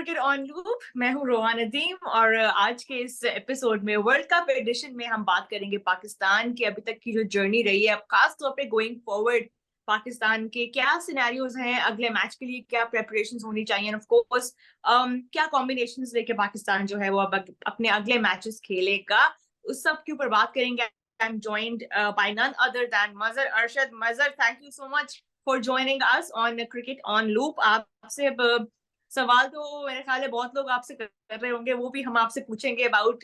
Cricket on loop. मैं हूं रोहान नदीम और आज के इस एपिसोड में वर्ल्ड कप एडिशन में हम बात करेंगे पाकिस्तान की अभी तक की जो जर्नी रही है, अब खास तौर पे गोइंग फॉरवर्ड पाकिस्तान के क्या सिनेरियोज हैं, अगले मैच के लिए क्या प्रेपरेशंस होनी चाहिए, ऑफ कोर्स क्या कॉम्बिनेशंस लेके पाकिस्तान जो है वो अब अपने अगले मैचेस खेलेगा, उस सब के ऊपर बात करेंगे। I am joined by none other than Mazhar Arshad. Mazhar, thank you so much for joining us on cricket on loop. आपसे सवाल तो मेरे ख्याल है बहुत लोग आपसे कर रहे होंगे, वो भी हम आपसे पूछेंगे अबाउट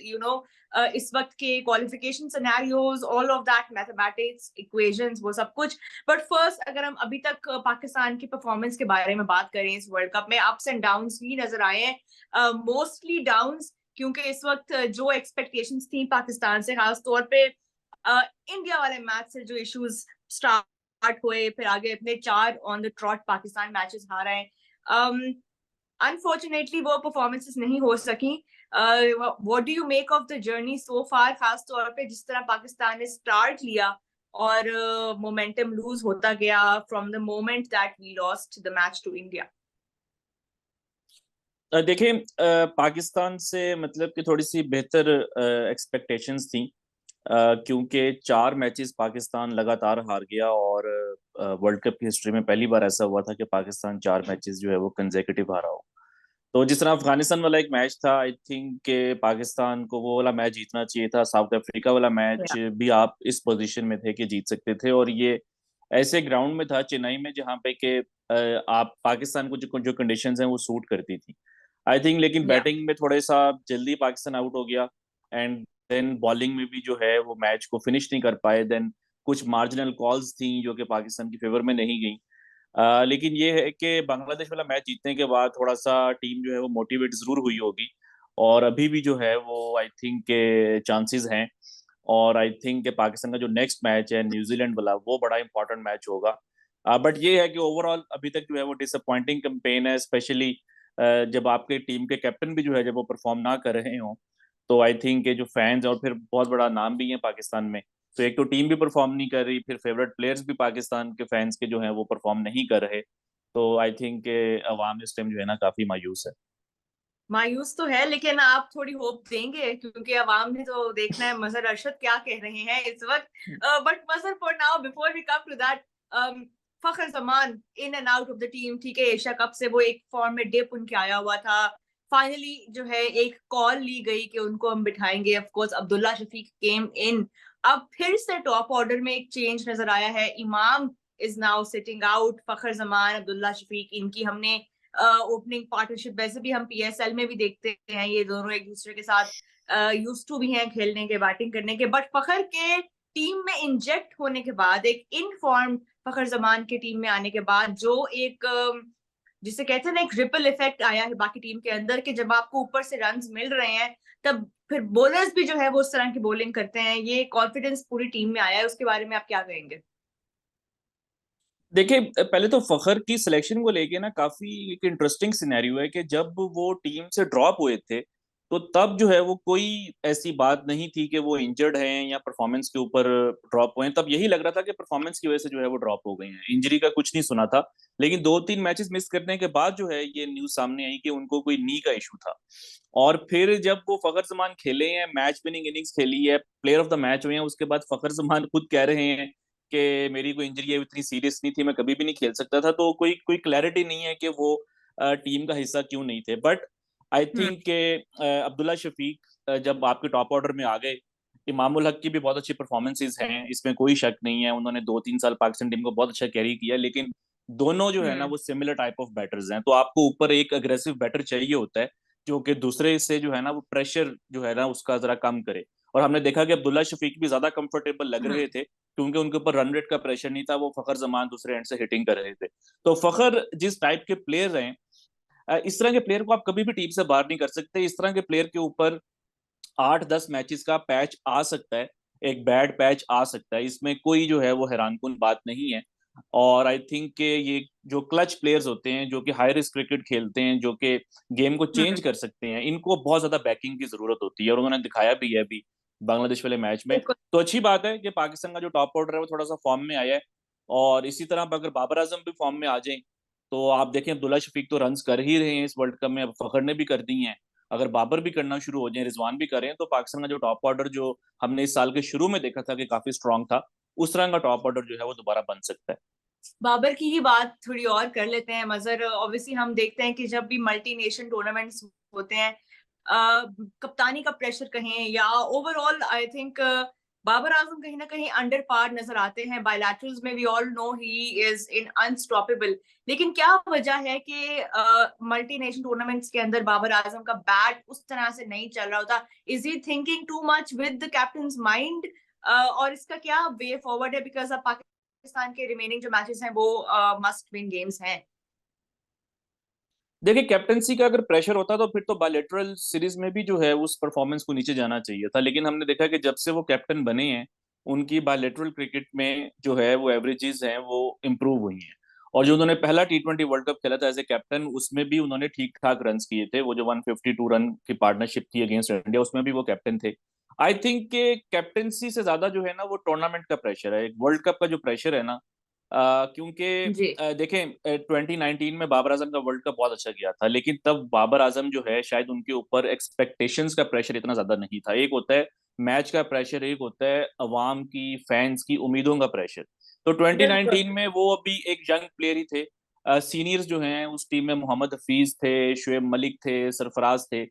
इस वक्त के qualification scenarios, all of that, mathematics, equations, वो सब कुछ। बट फर्स्ट, अगर हम अभी तक पाकिस्तान की परफॉर्मेंस के बारे में बात करें, इस वर्ल्ड कप में अप्स एंड डाउन्स ही नजर आए हैं, मोस्टली डाउन्स, क्योंकि इस वक्त जो एक्सपेक्टेशंस थी पाकिस्तान से, खास तौर पे इंडिया वाले मैच से जो इश्यूज स्टार्ट हुए, फिर आगे अपने 4 on the trot Pakistan matches हारा है। अनफॉर्चुनेटली वो परफॉर्मेंसेस नहीं हो सकी। What do you make of the journey so far, खास तौर पे जिस तरह पाकिस्तान ने स्टार्ट लिया और मोमेंटम लूज होता गया from the moment that we lost the match to India? देखिए, पाकिस्तान से मतलब कि थोड़ी सी बेहतर एक्सपेक्टेशंस थी, क्योंकि 4 मैचेस पाकिस्तान लगातार हार गया और वर्ल्ड कप की हिस्ट्री में पहली बार ऐसा हुआ था कि पाकिस्तान 4 मैचेस जो है वो कंसेक्यूटिव हारा हो। तो जिस तरह अफगानिस्तान वाला एक मैच था, आई थिंक के पाकिस्तान को वो वाला मैच जीतना चाहिए था। साउथ अफ्रीका वाला मैच भी आप इस पोजीशन में थे कि जीत सकते थे, और ये ऐसे ग्राउंड में था चेन्नई में जहाँ पे कि आप पाकिस्तान को जो जो कंडीशंस हैं वो सूट करती थी, आई थिंक। लेकिन या बैटिंग में थोड़ा सा जल्दी पाकिस्तान आउट हो गया, एंड देन बॉलिंग में भी जो है वो मैच को फिनिश नहीं कर पाए। देन कुछ मार्जिनल कॉल्स थी जो कि पाकिस्तान की फेवर में नहीं गई। लेकिन ये है कि बांग्लादेश वाला मैच जीतने के बाद थोड़ा सा टीम जो है वो मोटिवेट जरूर हुई होगी, और अभी भी जो है वो आई थिंक के चांसेस हैं। और आई थिंक कि पाकिस्तान का जो नेक्स्ट मैच है न्यूजीलैंड वाला, वो बड़ा इंपॉर्टेंट मैच होगा। बट ये है कि ओवरऑल अभी तक जो है वो डिसअपॉइंटिंग कैंपेन है, स्पेशली जब आपके टीम के कैप्टन भी जो है जब वो परफॉर्म ना कर रहे हो, तो आई थिंक के जो फैंस, और फिर बहुत बड़ा नाम भी है पाकिस्तान में, तो एक तो टीम भी परफॉर्म नहीं कर रही, फिर फेवरेट प्लेयर्स भी पाकिस्तान के फैंस के जो हैं वो परफॉर्म नहीं कर रहे। तो आई थिंक के अवाम इस टाइम जो है ना काफी मायूस है। मायूस तो है, लेकिन आप थोड़ी होप देंगे क्योंकि अवाम ने तो देखना है मजहर अरशद क्या कह रहे हैं इस वक्त। But Mazhar, for now, before we come to that, Fakhar Zaman in and out of the team, ठीक है, एशिया कप से वो एक फॉर्म में डिप उनके आया हुआ था। फाइनली जो है एक कॉल ली गई कि उनको हम बिठाएंगे, ऑफ कोर्स अब्दुल्ला शफीक केम इन। अब फिर से टॉप ऑर्डर में एक चेंज नजर आया है, इमाम इज नाउ सिटिंग आउट। फखर जमान, अब्दुल्ला शफीक, इनकी हमने ओपनिंग पार्टनरशिप वैसे भी हम पीएसएल में भी देखते हैं, ये दोनों एक दूसरे के साथ यूज टू भी हैं खेलने के, बैटिंग करने के। बट फखर के टीम में इंजेक्ट होने के बाद, एक इनफॉर्म फखर जमान के टीम में आने के बाद, जो एक जिसे कहते हैं ना, एक रिपल इफेक्ट आया है बाकी टीम के अंदर, कि जब आपको ऊपर से रन्स मिल रहे हैं तब फिर बॉलर्स भी जो है वो उस तरह की बॉलिंग करते हैं। ये कॉन्फिडेंस पूरी टीम में आया है, उसके बारे में आप क्या कहेंगे? देखिए, पहले तो फखर की सिलेक्शन को लेके ना काफी एक इंटरेस्टिंग सिनेरियो है कि जब वो टीम से ड्रॉप हुए थे, तो तब जो है वो कोई ऐसी बात नहीं थी कि वो इंजर्ड हैं या परफॉर्मेंस के ऊपर ड्रॉप हुए हैं। तब यही लग रहा था कि परफॉर्मेंस की वजह से जो है वो ड्रॉप हो गए हैं, इंजरी का कुछ नहीं सुना था। लेकिन 2-3 मैचेस मिस करने के बाद जो है ये न्यूज सामने आई कि उनको कोई नी का इशू था। और फिर जब वो फखर जमान खेले हैं, मैच विनिंग इनिंग्स खेली है, प्लेयर ऑफ द मैच हुए हैं, उसके बाद फखर जमान खुद कह रहे हैं कि मेरी कोई इंजरी है, इतनी सीरियस नहीं थी, मैं कभी भी नहीं खेल सकता था। तो कोई कोई क्लैरिटी नहीं है कि वो टीम का हिस्सा क्यों नहीं थे। But I hmm. थिंक के अब्दुल्ला शफीक जब आपके टॉप ऑर्डर में आ गए, इमामुल हक की भी बहुत अच्छी परफॉर्मेंसेज हैं, इसमें कोई शक नहीं है। उन्होंने 2-3 साल पाकिस्तान टीम को बहुत अच्छा कैरी किया, लेकिन दोनों जो है ना हम्म। वो सिमिलर टाइप ऑफ बैटर्स हैं। तो आपको ऊपर एक अग्रेसिव बैटर चाहिए होता है जो कि दूसरे से जो है ना वो प्रेशर जो है ना उसका जरा कम करे। और हमने देखा कि अब्दुल्ला शफीक भी ज्यादा कंफर्टेबल लग हम्म। रहे थे, क्योंकि उनके ऊपर रन रेट का प्रेशर नहीं था, वो फखर जमान दूसरे एंड से हिटिंग कर रहे थे। तो फखर जिस टाइप के प्लेयर हैं, इस तरह के प्लेयर को आप कभी भी टीम से बाहर नहीं कर सकते। इस तरह के प्लेयर के ऊपर 8-10 मैचेस का पैच आ सकता है, एक बैड पैच आ सकता है, इसमें कोई जो है वो हैरानकुन बात नहीं है। और आई थिंक के ये जो क्लच प्लेयर्स होते हैं, जो कि हाई रिस्क क्रिकेट खेलते हैं, जो कि गेम को चेंज हम्म। कर सकते हैं, इनको बहुत ज्यादा बैकिंग की जरूरत होती है, और उन्होंने दिखाया भी है अभी बांग्लादेश वाले मैच में। बिल्कुल। तो अच्छी बात है कि पाकिस्तान का जो टॉप ऑर्डर है वो थोड़ा सा फॉर्म में आया है, और इसी तरह अगर बाबर आजम भी फॉर्म में आ जाए तो आप देखें अब्दुल्ला शफीक तो रन्स कर ही रहे हैं इस वर्ल्ड कप में, अब फखर ने भी कर दी हैं। अगर बाबर भी करना शुरू हो जाए, रिजवान भी करें, तो पाकिस्तान का जो टॉप ऑर्डर जो हमने इस साल के शुरू में देखा था कि काफी स्ट्रांग था, उस तरह का टॉप ऑर्डर जो है वो दोबारा बन सकता है। बाबर की ही बात थोड़ी और कर लेते हैं मजर। ऑब्वियसली हम देखते हैं कि जब भी मल्टी नेशन टूर्नामेंट्स होते हैं, कप्तानी का प्रेशर कहें या overall, I think Babar Azam कहीं ना कहीं अंडर पार नजर आते हैं। बायलैटरल्स में we all know he is in unstoppable. लेकिन क्या वजह है कि मल्टी नेशन टूर्नामेंट्स के अंदर बाबर आजम का बैट उस तरह से नहीं चल रहा होता? Is he thinking too much with the captain mind, और इसका क्या वे फॉरवर्ड है? बिकॉज अब पाकिस्तान के रिमेनिंग जो मैचेस हैं वो मस्ट विन गेम्स हैं। देखिए, कैप्टनसी का अगर प्रेशर होता तो फिर तो बायलैटरल सीरीज में भी जो है उस परफॉर्मेंस को नीचे जाना चाहिए था, लेकिन हमने देखा कि जब से वो कैप्टन बने हैं, उनकी बायलैटरल क्रिकेट में जो है वो एवरेजेस हैं वो इम्प्रूव हुई हैं। और जो उन्होंने पहला T20 वर्ल्ड कप खेला था एज ए कैप्टन, उसमें भी उन्होंने ठीक ठाक रन किए थे। वो जो 152 रन की पार्टनरशिप थी अगेंस्ट इंडिया, उसमें भी वो कैप्टन थे। आई थिंक के कैप्टनसी से ज्यादा जो है ना वो टूर्नामेंट का प्रेशर है, एक वर्ल्ड कप का जो प्रेशर है ना। क्योंकि जी देखें, 2019 में बाबर आजम का वर्ल्ड कप बहुत अच्छा गया था, लेकिन तब बाबर आजम जो है शायद उनके ऊपर एक्सपेक्टेशंस का प्रेशर इतना ज्यादा नहीं था। एक होता है मैच का प्रेशर, एक होता है अवाम की, फैंस की उम्मीदों का प्रेशर। तो बिल्कुल। 2019 में वो अभी एक यंग प्लेयर ही थे। सीनियर्स जो हैं उस टीम में मोहम्मद हफीज थे, शुएब मलिक थे, सरफराज थे।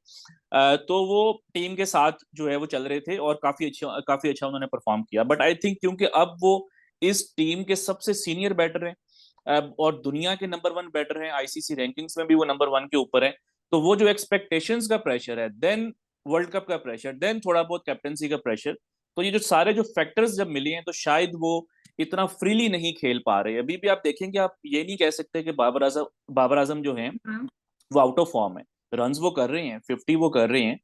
तो वो टीम के साथ जो है वो चल रहे थे और काफी अच्छा उन्होंने परफॉर्म किया। बट आई थिंक क्योंकि अब वो इस टीम के सबसे सीनियर बैटर हैं, और दुनिया के नंबर 1 बैटर हैं, आईसीसी रैंकिंग्स में भी वो नंबर 1 के ऊपर हैं। तो वो जो एक्सपेक्टेशंस का प्रेशर है, देन वर्ल्ड कप का प्रेशर, देन थोड़ा बहुत कैप्टनसी का प्रेशर, तो ये जो सारे जो फैक्टर्स जब मिले हैं तो शायद वो इतना फ्रीली नहीं खेल पा रहे। अभी भी आप देखेंगे, आप ये नहीं कह सकते कि बाबर आजम जो हैं हम्म। वो आउट ऑफ फॉर्म है। रन्स वो कर रहे हैं, 50 वो कर रहे हैं,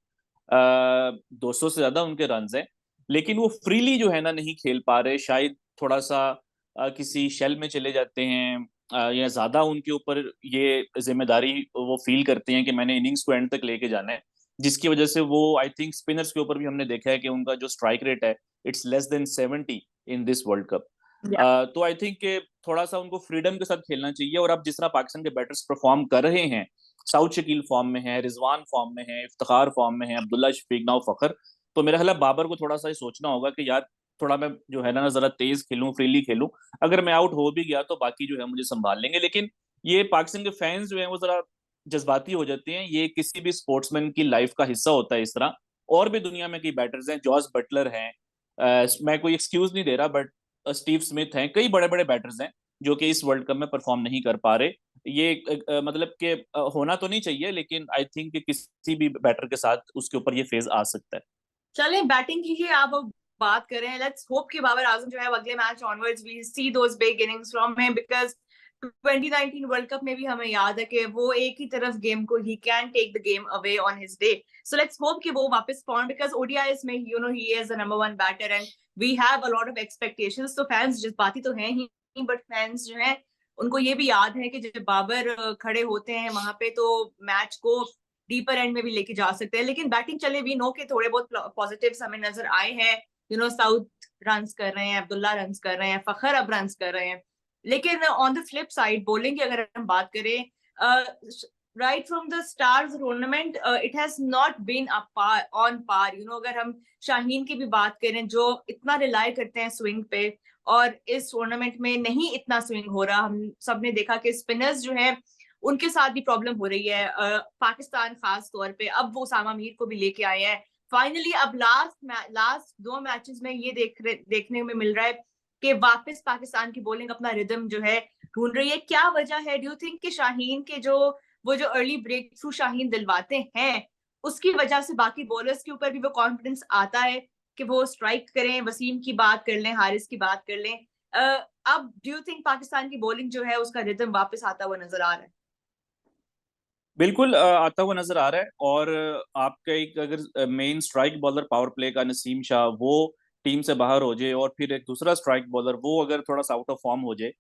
200 से ज्यादा उनके रन्स हैं, लेकिन वो फ्रीली जो है ना नहीं खेल पा रहे। शायद थोड़ा सा किसी शेल में चले जाते हैं, या ज्यादा उनके ऊपर ये जिम्मेदारी वो फील करते हैं कि मैंने इनिंग्स को एंड तक लेके जाना है, जिसकी वजह से वो आई थिंक स्पिनर्स के ऊपर भी हमने देखा है कि उनका जो स्ट्राइक रेट है, it's less than 70 in this world cup. या तो आई थिंक थोड़ा सा उनको फ्रीडम के साथ खेलना चाहिए। और अब जिस तरह पाकिस्तान के बैटर्स परफॉर्म कर रहे हैं, साउथ शकील फॉर्म में है, रिजवान फॉर्म में है, इफ्तिखार फॉर्म में है, अब्दुल्ला शफीक, नाउ फखर, तो मेरा ख्याल है बाबर को थोड़ा सा ये सोचना होगा कि यार थोड़ा मैं जो है ना जरा तेज खेलूं, फ्रीली खेलूं। अगर मैं आउट हो भी गया तो बाकी जो है मुझे संभाल लेंगे। लेकिन ये पाकिस्तान के फैंस जो है वो जरा जज्बाती हो जाते हैं। ये किसी भी स्पोर्ट्समैन की लाइफ का हिस्सा होता है इस तरह। और भी दुनिया में कई बैटर्स हैं, जॉस बटलर हैं, मैं कोई एक्सक्यूज नहीं दे रहा, बट स्टीव स्मिथ हैं, कई बड़े बड़े बैटर्स हैं जो कि इस वर्ल्ड कप में परफॉर्म नहीं कर पा रहे। ये मतलब कि होना तो नहीं चाहिए, लेकिन आई थिंक कि किसी भी बैटर के साथ उसके ऊपर ये फेज आ सकता है। चलें, बैटिंग की ही आप अब बात करें। लेट्स होप कि बाबर आजम जो है अगले match onwards we see those big innings from him, because 2019 world cup में भी हमें याद है कि वो एक ही तरफ गेम को, he can take the game away on his day. So let's hope कि वो वापस फॉर्म, बिकॉज ओडीआईस में you know he is the number 1 batter and we have a lot of expectations. तो फैंस जज्बाती तो हैं ही, but fans जो हैं उनको ये भी याद है कि जब बाबर खड़े होते हैं वहां पे तो मैच को डीपर एंड में भी लेके जा सकते हैं। लेकिन बैटिंग चले, वी नो के थोड़े बहुत पॉजिटिव्स हमें नजर आए हैं। यू नो साउथ रन्स कर रहे हैं, अब्दुल्ला रन्स कर रहे हैं, फखर अब रन्स कर रहे हैं। लेकिन on the flip side bowling की अगर हम बात करें, right from the stars tournament it has not been on par. You know अगर हम शाहीन की भी बात करें जो इतना रिलाई करते हैं स्विंग पे, और इस टूर्नामेंट में नहीं इतना स्विंग हो रहा। हम सब ने देखा कि स्पिनर्स जो है उनके साथ भी प्रॉब्लम हो रही है। पाकिस्तान खास तौर पे अब वो उसामा मीर को भी लेके आए हैं फाइनली। अब लास्ट 2 मैचेस में ये देखने में मिल रहा है कि वापस पाकिस्तान की बॉलिंग अपना रिदम जो है ढूंढ रही है। क्या वजह है, डू यू थिंक कि शाहीन के जो वो जो अर्ली ब्रेक थ्रू शाहीन दिलवाते हैं, उसकी वजह से बाकी बॉलर्स के ऊपर भी वो कॉन्फिडेंस आता है कि वो स्ट्राइक करें? वसीम की बात कर लें, हारिस की बात कर लें, अब डू यू थिंक पाकिस्तान की बॉलिंग जो है उसका रिदम वापस आता हुआ नजर आ रहा है? बिल्कुल आता हुआ नजर आ रहा है। और आपका एक अगर main strike bowler power play का नसीम शाह वो टीम से बाहर हो जाए, और फिर एक दूसरा स्ट्राइक बॉलर वो अगर थोड़ा सा आउट ऑफ फॉर्म हो जाए,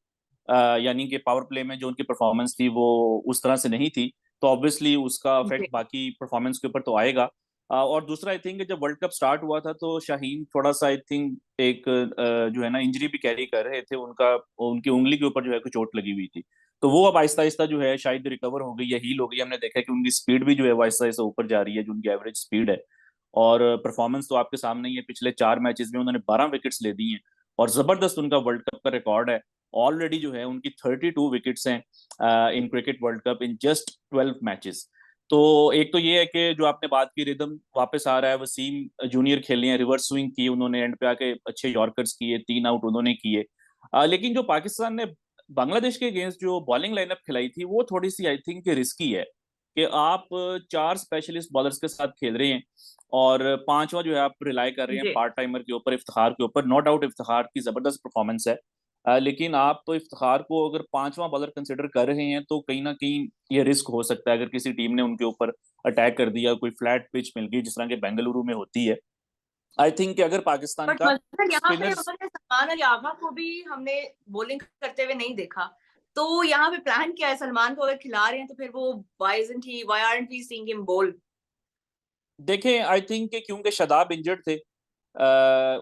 यानी कि पावर प्ले में जो उनकी परफॉर्मेंस थी वो उस तरह से नहीं थी, तो ऑब्वियसली उसका जी इफेक्ट बाकी परफॉर्मेंस के ऊपर तो आएगा। और दूसरा आई थिंक जब वर्ल्ड कप स्टार्ट हुआ था तो शाहीन थोड़ा सा आई थिंक एक जो है ना इंजरी भी कैरी कर रहे थे, उनका उनकी उंगली के ऊपर जो है कुछ चोट लगी हुई थी। तो वो अब आहिस्ता आहिस्ता जो है शायद रिकवर हो गई या हील हो गई। हमने देखा कि उनकी स्पीड भी जो है वो आहिस्ता आहिस्ता ऊपर जा रही है, जो उनकी एवरेज स्पीड है। और परफॉर्मेंस तो आपके सामने ही है, पिछले 4 मैचेस में उन्होंने 12 विकेट्स ले दी हैं और जबरदस्त उनका वर्ल्ड कप का रिकॉर्ड है। ऑलरेडी जो है उनकी 32 विकेट्स हैं in cricket world cup in just 12 matches. तो एक तो ये है कि जो आपने बात की, रिदम वापस आ रहा है। वसीम जूनियर खेले हैं, रिवर्स स्विंग की उन्होंने, एंड पे आके अच्छे यॉर्कर्स किए, 3 आउट उन्होंने किए। लेकिन जो पाकिस्तान ने बांग्लादेश के अगेंस्ट जो बॉलिंग लाइनअप खिलाई थी वो थोड़ी सी आई थिंक रिस्की है कि आप 4 स्पेशलिस्ट बॉलर्स के साथ खेल रहे हैं और पांचवा जो है आप रिलाई कर रहे हैं जी। पार्ट टाइमर के ऊपर, इफ्तिखार के ऊपर। नो डाउट इफ्तिखार की जबरदस्त परफॉर्मेंस है, लेकिन आप तो इफ्तिखार को अगर पांचवा बॉलर कंसिडर कर रहे हैं तो कहीं ना कहीं ये रिस्क हो सकता है अगर किसी टीम ने उनके ऊपर अटैक कर दिया, कोई फ्लैट पिच मिल गई जिस तरह के बेंगलुरु में होती है। आई थिंक कि अगर पाकिस्तान बट का मतलब यहाँ पे स्पिनर्स, उन्होंने सलमान अली आगा को भी हमने बॉलिंग करते हुए नहीं देखा। तो यहाँ पे प्लान क्या है? सलमान को अगर खिला रहे हैं तो फिर वो why aren't we seeing him bowl? देखें आई थिंक कि क्योंकि शदाब इंजर्ड थे,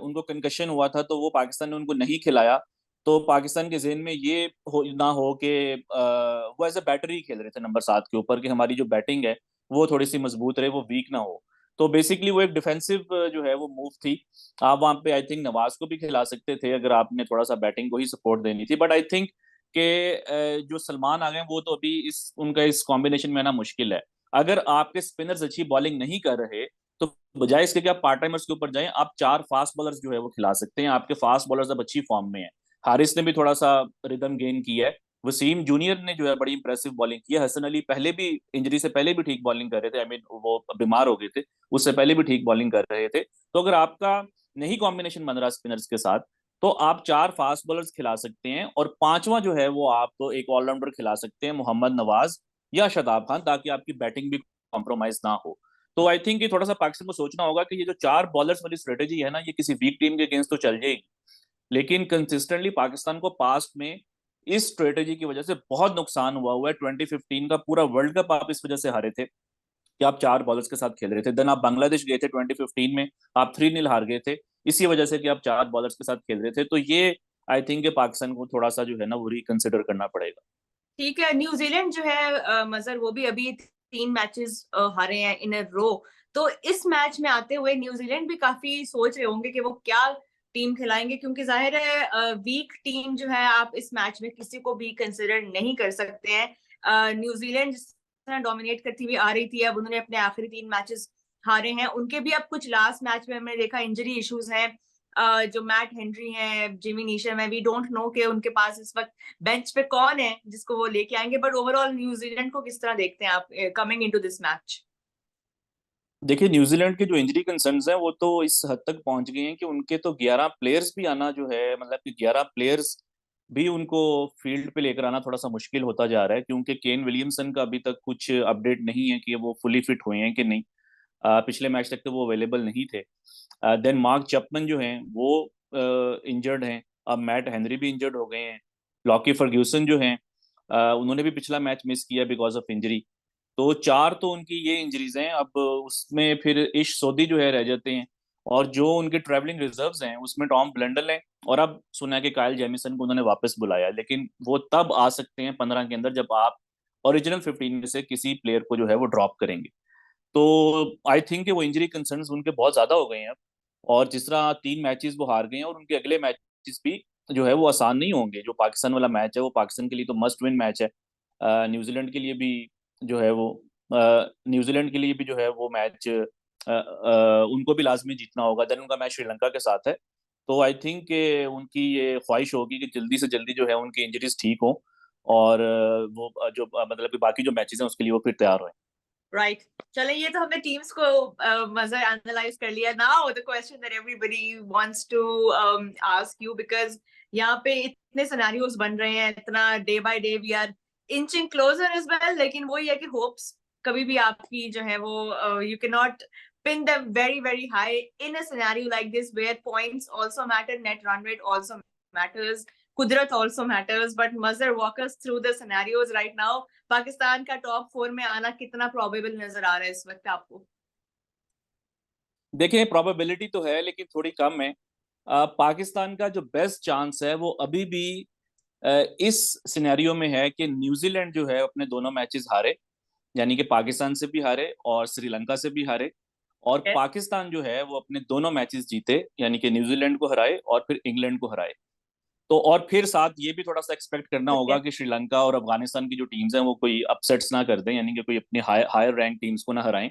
उनको कंकशन हुआ था, तो वो पाकिस्तान ने उनको नहीं खिलाया। तो पाकिस्तान के जहन में ये ना हो कि वो एज ए बैटर ही खेल रहे थे नंबर 7 के ऊपर, कि हमारी जो बैटिंग है वो थोड़ी सी मजबूत रहे, वो वीक ना हो। तो बेसिकली वो एक डिफेंसिव जो है वो मूव थी। आप वहाँ पे आई थिंक नवाज को भी खिला सकते थे अगर आपने थोड़ा सा बैटिंग को ही सपोर्ट देनी थी। बट आई थिंक कि जो सलमान आ गए वो तो अभी इस उनका इस कॉम्बिनेशन में आना मुश्किल है। अगर आपके स्पिनर्स अच्छी बॉलिंग नहीं कर रहे तो बजाय इसके कि आप पार्ट टाइमर्स के ऊपर जाएं, आप 4 फास्ट बॉलर्स जो है वो खिला सकते हैं। आपके फास्ट बॉलर्स अब अच्छी फॉर्म में हैं। हारिस ने भी थोड़ा सा रिदम गेन किया है। वसीम जूनियर ने जो है बड़ी इंप्रेसिव बॉलिंग की है। हसन अली पहले भी इंजरी से पहले भी ठीक बॉलिंग कर रहे थे, आई मीन वो बीमार हो गए थे, उससे पहले भी ठीक बॉलिंग कर रहे थे। तो अगर आपका नहीं कॉम्बिनेशन बन रहा स्पिनर्स के साथ तो आप 4 फास्ट बॉलर्स खिला सकते हैं और पांचवा जो है वो आप एक ऑलराउंडर खिला सकते हैं, मोहम्मद नवाज या शादाब खान, ताकि आपकी बैटिंग भी कॉम्प्रोमाइज ना हो। तो आई थिंक ये थोड़ा सा पाकिस्तान को सोचना होगा कि ये जो 4 बॉलर्स वाली स्ट्रेटेजी है ना, ये किसी वीक टीम के अगेंस्ट तो चल जाएगी, लेकिन कंसिस्टेंटली पाकिस्तान को पास्ट में इस स्ट्रेटेजी की वजह से बहुत नुकसान हुआ है। 2015 का पूरा वर्ल्ड कप आप इस वजह से हारे थे कि आप 4 बॉलर्स के साथ खेल रहे थे। देन आप बांग्लादेश गए थे 2015 में, आप 3-0 हार गए थे इसी वजह से कि आप 4 बॉलर्स के साथ खेल रहे थे। तो ये आई थिंक पाकिस्तान को थोड़ा सा जो है ना वो रिकंसिडर करना पड़ेगा। ठीक है। न्यूजीलैंड जो है मजर, वो भी अभी 3 मैचेस हारे हैं इन अ रो। तो इस मैच में आते हुए न्यूजीलैंड भी काफी सोच रहे होंगे कि वो क्या टीम खिलाएंगे, क्योंकि जाहिर है वीक टीम जो है आप इस मैच में किसी को भी कंसिडर नहीं कर सकते हैं। न्यूजीलैंड जिस तरह डोमिनेट करती हुई आ रही थी, अब उन्होंने अपने आखिरी 3 मैचेस हारे हैं। उनके भी अब कुछ लास्ट मैच में हमने देखा इंजरी इश्यूज हैं। जो मैट हेनरी हैं, जिमी नीशम है, वी डोंट नो कि उनके पास इस वक्त बेंच पे कौन है जिसको वो लेके आएंगे। बट ओवरऑल न्यूजीलैंड को किस तरह देखते हैं आप कमिंग इनटू दिस मैच? देखिए न्यूजीलैंड के जो इंजरी कंसर्न्स हैं वो तो इस हद तक पहुंच गए हैं कि उनके तो 11 प्लेयर्स भी आना जो है, मतलब कि 11 प्लेयर्स भी उनको फील्ड पे लेकर आना थोड़ा सा मुश्किल होता जा रहा है, क्योंकि केन विलियमसन का अभी तक कुछ अपडेट नहीं है कि वो फुली फिट हुए हैं कि नहीं। पिछले मैच तक तो वो अवेलेबल नहीं थे। देन मार्क चैपमैन जो हैं वो इंजर्ड हैं। अब मैट हेनरी भी इंजर्ड हो गए हैं। लॉकी फर्ग्यूसन जो हैं उन्होंने भी पिछला मैच मिस किया बिकॉज ऑफ इंजरी। तो 4 तो उनकी ये इंजरीज हैं। अब उसमें फिर इश सोदी जो है रह जाते हैं, और जो उनके ट्रैवलिंग रिजर्व्स हैं उसमें टॉम ब्लेंडल हैं, और अब सुना है कि कायल जेमिसन को उन्होंने वापस बुलाया, लेकिन वो तब आ सकते हैं 15 के अंदर जब आप ओरिजिनल 15 में से किसी प्लेयर को जो है वो ड्रॉप करेंगे। तो आई थिंक वो इंजरी कंसर्न्स उनके बहुत ज्यादा हो गए हैं अब। और जिस तरह 3 मैचेस वो हार गए हैं और उनके अगले मैचेस भी जो है वो आसान नहीं होंगे। जो पाकिस्तान वाला मैच है वो पाकिस्तान के लिए तो मस्ट विन मैच है। न्यूजीलैंड के लिए भी जो है वो न्यूजीलैंड के लिए भी जो है वो मैच उनको भी लाजमी जीतना होगा। देन उनका मैच श्रीलंका के साथ है। तो आई थिंक उनकी ये ख्वाहिश होगी कि जल्दी से जल्दी जो है उनकी इंजरीज ठीक हो और वो जो मतलब कि बाकी जो मैचेस हैं उसके लिए वो फिर तैयार हो। राइट। चले, ये तो हमने टीम्स को मजा एनालाइज कर लिया। Now the question that everybody wants to ask you, because यहाँ पे इतने सिनेरियोस बन रहे हैं, इतना day by day we are inching closer as well. लेकिन वो ये है कि होप्स कभी भी आपकी जो है वो you can not pin them very very high in a scenario like this where points also matter, net run rate also matters, kudrat also matters. But Mazhar, walk us through the scenarios right now. Pakistan का top 4 में आना कितना probable नजर आ रहा है इस वक्त आपको? देखें प्रोबेबिलिटी तो है लेकिन थोड़ी कम है। पाकिस्तान का जो बेस्ट चांस है वो अभी भी इस सिनेरियो में है कि न्यूजीलैंड जो है अपने दोनों मैचेस हारे, यानी कि पाकिस्तान से भी हारे और श्रीलंका से भी हारे, और पाकिस्तान जो है वो अपने दोनों मैचेस जीते, यानी कि न्यूजीलैंड को हराए और फिर इंग्लैंड को हराए। तो और फिर साथ ये भी थोड़ा सा एक्सपेक्ट करना होगा कि श्रीलंका और अफगानिस्तान की जो टीम्स हैं वो कोई अपसेट्स ना कर दें, यानी कि कोई अपनी हायर रैंक टीम्स को ना हराएं।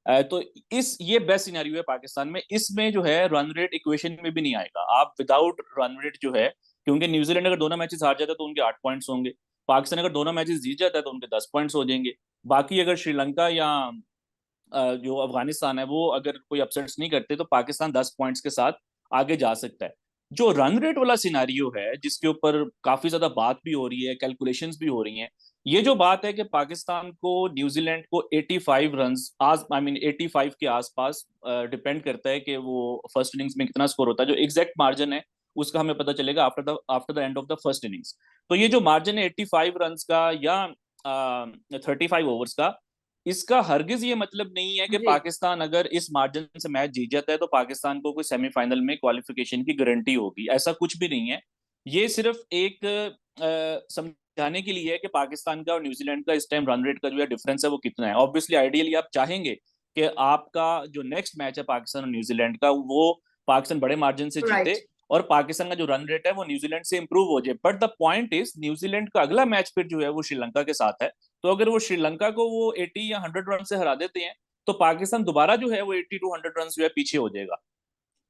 तो इस ये बेस्ट सिनेरियो है पाकिस्तान में। इसमें जो है रन रेट इक्वेशन में भी नहीं आएगा। आप विदाउट रन रेट जो है, क्योंकि न्यूजीलैंड अगर दोनों मैचेस हार जाता है तो उनके 8 पॉइंट्स होंगे, पाकिस्तान अगर दोनों मैचेस जीत जाता है तो उनके 10 पॉइंट्स हो जाएंगे। बाकी अगर श्रीलंका या जो अफगानिस्तान है वो अगर कोई अपसेट्स नहीं करते तो पाकिस्तान 10 पॉइंट्स के साथ आगे जा सकता है। जो रन रेट वाला सिनारियो है जिसके ऊपर काफी ज्यादा बात भी हो रही है, कैलकुलेशंस भी हो रही हैं, ये जो बात है कि पाकिस्तान को न्यूजीलैंड को 85 रन्स आज आई मीन 85 के आसपास डिपेंड करता है कि वो फर्स्ट इनिंग्स में कितना स्कोर होता है। जो एग्जैक्ट मार्जिन है उसका हमें पता चलेगा after the end of the first innings. तो ये जो मार्जिन है 85 रन्स का या 35 ओवर्स का, इसका हरगिज ये मतलब नहीं है कि पाकिस्तान अगर इस मार्जिन से मैच जीत जाता है तो पाकिस्तान को कोई सेमीफाइनल में क्वालिफिकेशन की गारंटी होगी, ऐसा कुछ भी नहीं है। ये सिर्फ एक समझाने के लिए है कि पाकिस्तान का और न्यूजीलैंड का इस टाइम रन रेट का जो है डिफरेंस है वो कितना है। ऑब्वियसली आइडियली आप चाहेंगे कि आपका जो नेक्स्ट मैच है पाकिस्तान और न्यूजीलैंड का वो पाकिस्तान बड़े मार्जिन से जीते और पाकिस्तान का जो रन रेट है वो न्यूजीलैंड से इंप्रूव हो जाए। But the point is New Zealand का अगला मैच फिर जो है वो श्रीलंका के साथ है। तो अगर वो श्रीलंका को वो 80 या 100 रन से हरा देते हैं तो पाकिस्तान दोबारा जो है वो 80 टू 100 रन जो है पीछे हो जाएगा।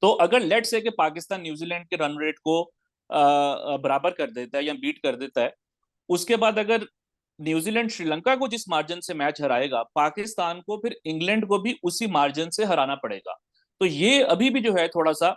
तो अगर लेट से कि पाकिस्तान न्यूजीलैंड के रन रेट को बराबर कर देता है या बीट कर देता है, उसके बाद अगर न्यूजीलैंड श्रीलंका को जिस मार्जिन से मैच हराएगा, पाकिस्तान को फिर इंग्लैंड को भी उसी मार्जिन से हराना पड़ेगा। तो ये अभी भी जो है थोड़ा सा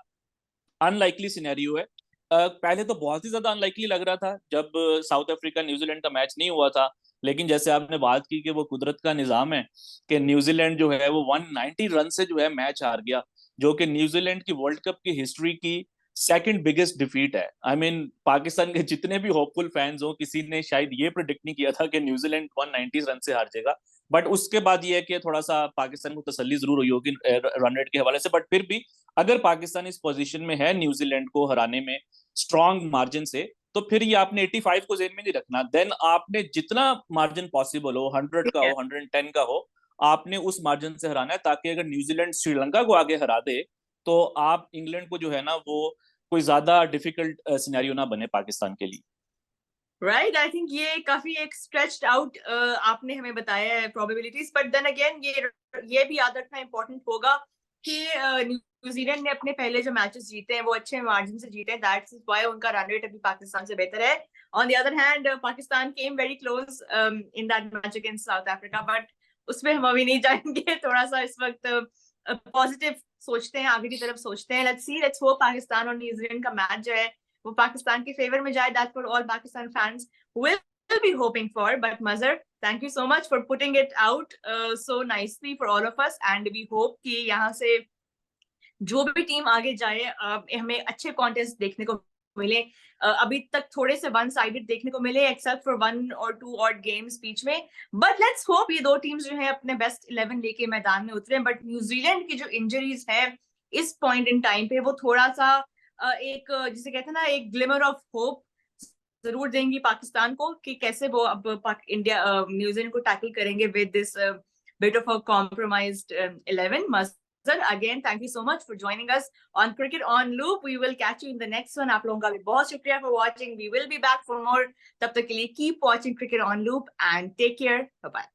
अनलाइकली सिनेरियो है। पहले तो बहुत ही ज्यादा अनलाइकली लग रहा था जब साउथ अफ्रीका न्यूजीलैंड का मैच नहीं हुआ था, लेकिन जैसे आपने बात की कि वो कुदरत का निजाम है कि न्यूजीलैंड जो है वो 190 रन से जो है मैच हार गया, जो कि न्यूजीलैंड की वर्ल्ड कप की हिस्ट्री की सेकंड बिगेस्ट डिफीट है। आई मीन पाकिस्तान के जितने भी होपफुल फैंस हो, किसी ने शायद ये प्रिडिक्ट नहीं किया था कि न्यूजीलैंड 190 रन से हार जाएगा। बट उसके बाद ये है कि थोड़ा सा पाकिस्तान को तसल्ली जरूर हुई होगी रन रेट के हवाले से। बट फिर भी अगर पाकिस्तान इस पोजीशन में है न्यूजीलैंड को हराने में स्ट्रॉन्ग मार्जिन से, तो फिर ये आपने 85 को जेन में नहीं रखना। देन आपने जितना मार्जिन पॉसिबल हो, 100 का हो, 110 का हो, आपने उस मार्जिन से हराना है, ताकि अगर न्यूजीलैंड श्रीलंका को आगे हरा दे तो आप इंग्लैंड को जो है ना वो कोई ज्यादा डिफिकल्ट सिनेरियो ना बने पाकिस्तान के लिए। राइट, आई थिंक ये काफी एक स्ट्रेच्ड आउट आपने हमें बताया है प्रोबेबिलिटीज, बट देन अगेन ये भी याद रखना इंपॉर्टेंट होगा कि न्यूजीलैंड ने अपने पहले जो मैचेस जीते हैं वो अच्छे मार्जिन से जीते हैं, दैट्स व्हाई उनका रन रेट अभी पाकिस्तान से बेहतर है। On the other hand Pakistan came very close in that match against south Africa, but उसमें हम अभी नहीं जाएंगे। थोड़ा सा इस वक्त पॉजिटिव सोचते हैं, आगे की तरफ सोचते हैं। Let's see, let's hope Pakistan और न्यूजीलैंड का मैच जो है वो पाकिस्तान के फेवर में जाए। That's what all Pakistan fans will be hoping for. But Mazhar, thank you so much for putting it out so nicely for all of us, and we hope कि यहाँ से जो भी टीम आगे जाए हमें अच्छे कॉन्टेस्ट देखने को मिले। अभी तक थोड़े से वन साइडेड देखने को मिले एक्सेप्ट फॉर 1 और 2 ऑड गेम्स बीच में, बट लेट्स होप ये दो टीम्स जो है अपने बेस्ट 11 लेके मैदान में उतरे। बट न्यूजीलैंड की जो इंजरीज है इस पॉइंट इन टाइम पे वो थोड़ा सा एक जिसे कहते हैं ना एक ग्लिमर ऑफ होप जरूर देंगी पाकिस्तान को कि कैसे वो अब इंडिया न्यूजीलैंड को टैकल करेंगे with this bit of a compromised 11। Mazhar, again, thank you so much for joining us on Cricket on Loop. We will catch you in the next one. आप लोगों का भी बहुत शुक्रिया for watching. We will be back for more. तब तक के लिए keep watching Cricket on Loop and take care. Bye bye.